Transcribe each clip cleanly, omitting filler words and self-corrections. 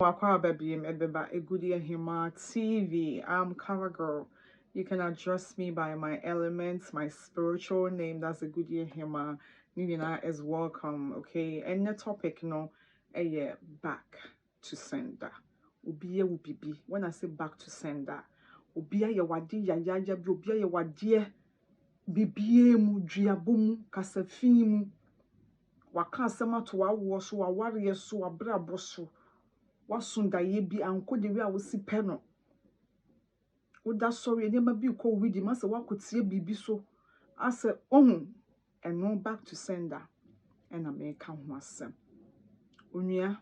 Wakwa baby Ebeba Egudia Hima TV. I'm Cover Girl. You can address me by my elements, my spiritual name. That's Egudia Hima. Nina is welcome. Okay. And the topic, yeah, back to sender. Ubiye ubibi. When I say back to sender, ubiya ya wadi ya bi ubiya ya wadi bibie mu duabomu kasafimu waka asema to wawo so waware so wabrabo so wasundaye bi anko de wi a wosi pɛ no woda sorry enema bi ko widi mase wakotie bibi so ase eno back to sender ena me ka ho asem onua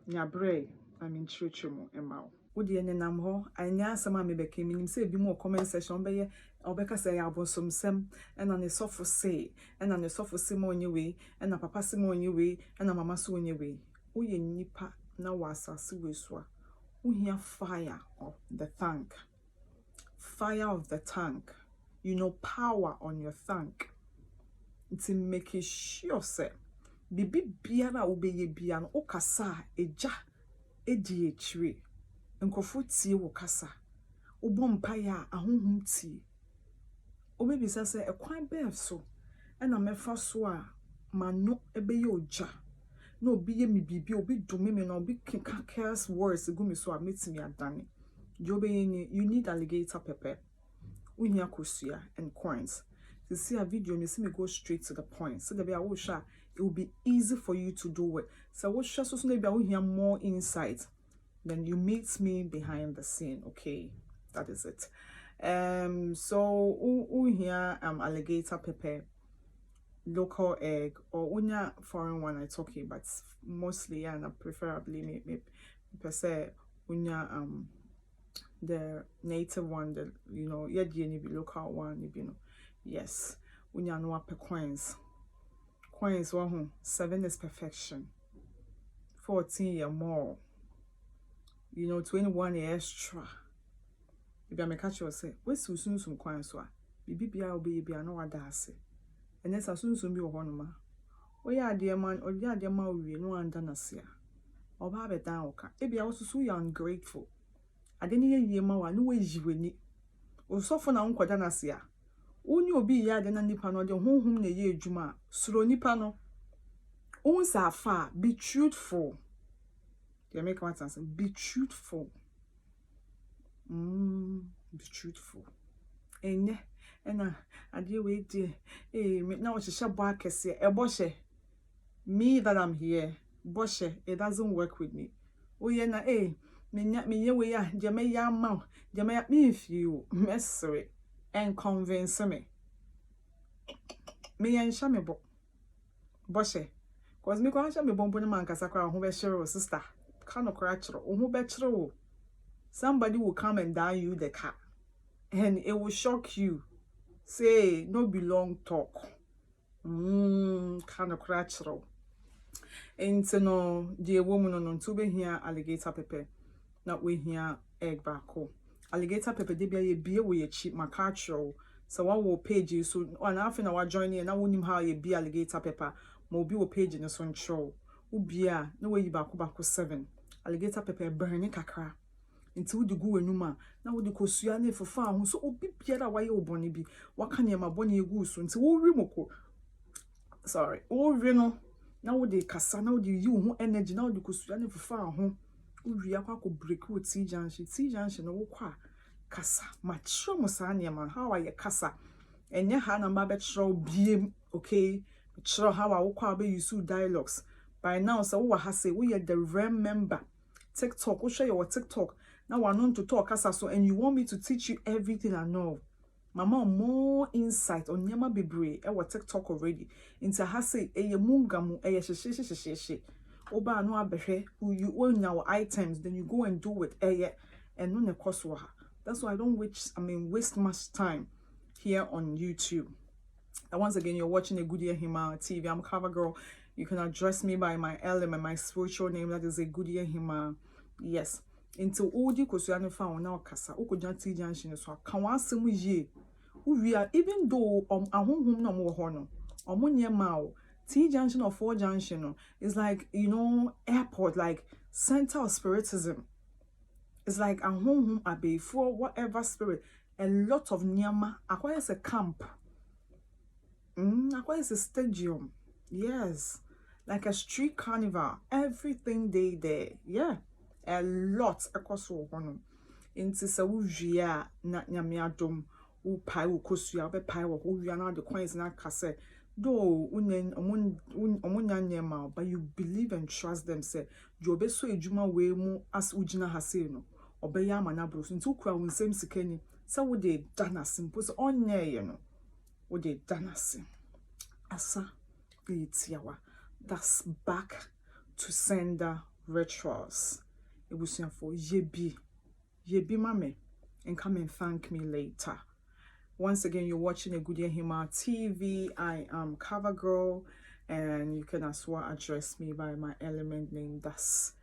nyabre amin churchmu ema wodi enenam ho anya asem a me beke minim se bi mo comment section be ye obeka se ya abosomsem ena ne sofo se ena ne sofo se mo onyewe ena papa se mo onyewe ena mama se onyewe woye nipa na wasase wesua uhia fire of the tank, fire of the tank, power on your tank to make sure say bibi biara obeye bia no okasa eja edi echire nkofo tie wo kasa obompa ya ahonhum tie obebisa say ekwan be so na mefa so a mano ebeye oja na obi ye mi bibi obi dumi me na obi keka curse words gumi so a metimi adane jobe you need alligator pepper unya kosua and coins to see a video me see me go straight to the point so that it will be easy for you to do it. So what so maybe I will hear more insight, then you meet me behind the scene. Okay, that is it. So here alligator pepper, local egg, or unya foreign one I talking, but mostly and preferably me per se unya the native one, the local one, yes, unya no pe coins. Coins 7 is perfection. 14 year more. 21 extra. If I make catch you say, where's soon some coins so? Bibi bia no adase. And then soon be honoma. Oh yeah, dear man, or yeah, dear ma we no andanasia. Or have it down oka. Ebi I was so ungrateful. I didn't hear ye ma no way you ni. O so for na unko danasia. Only obi ya de na nipa no de honhum na ye adwuma suro nipa no onsa afa be truthful. They make one sense. Be truthful. Be truthful. Ene ade we de me na o hye bo akese e boshe me that I'm here boshe it doesn't work with me. Oye na me ye we ya je me ya ma je me if you mesre and convince me yen sha me bo boshe cause me kwa sha me bombo ni man kasa kwa ho be share sister ka no kra chiro ho be chiro somebody will come and down you the car and it will shock you say no be long talk ka no kra chiro enti no die woman no nto be hia alligator pepper na we hia egg bako alligator pepper de bia ye bie wo ye chi makachro so one will page so on after na wa join here na wonim how ye be alligator pepper mo bi wo page no so nchro ubia na we yi bako 7 alligator pepper burn kakra nti wo de gu enuma na wo de kosua na efofa ho so obi biara wa ye obone bi waka ne ma bone egu so nti wo wi moko sorry wo wi no na wo de kasa na wo de yi wo energy na wo de kosua na efofa ho uwi akwa ko break wo T junction no wo kwa kasa matro mo sa ne ma how are kasa enye ha na ma be tro biem okay tro how wo kwa be use dialogues by now so wo ha say we the remember TikTok wo share your TikTok now we want to talk kasa so and you want me to teach you everything I know mama more insight on nyama bebre e wo TikTok already into ha say eye mungamu eye hye oba no abehwe you own your items then you go and do it and no ne koso ha. That's why I don't waste much time here on YouTube. And once again, you're watching Egudia Hima TV. I'm Cover Girl. You can address me by my element, my spiritual name. That is Egudia Hima. Yes. Into odi kosuane fa ona okasa. Okoja T junction so kan wasem ye. Uwia even though ahonhom na mo ho no. Omo nyema o. T junction or 4 junction no. It's like, airport like center of spiritism. It's like a home abe for whatever spirit. A lot of nyama. Aqua is a camp. Aqua is a stadium. Yes. Like a street carnival. Everything they there. Yeah. A lot across one. Into sa uvia na nyamiadom. U pai u kosuya be pai wo uvia na the coins na kase. Though nyama, but you believe and trust them. Say you be so ejuma we mu as ujina hase no. Obeya manabros into kwa unsem sikeni. So would they dana simple so on ye no. Would they dana sim? Asa itiawa. That's back to sender rituals. It was for yebi mame and come and thank me later. Once again, you're watching Egudia Hima TV. I am CoverGirl, and you can as well address me by my element name. That's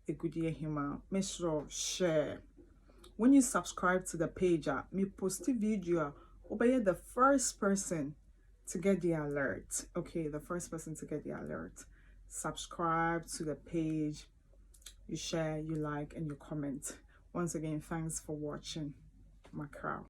Egudia Hima. Make sure share. When you subscribe to the page, me post a video. Obey the first person to get the alert. Okay, the first person to get the alert. Subscribe to the page. You share, you like, and you comment. Once again, thanks for watching. My crowd.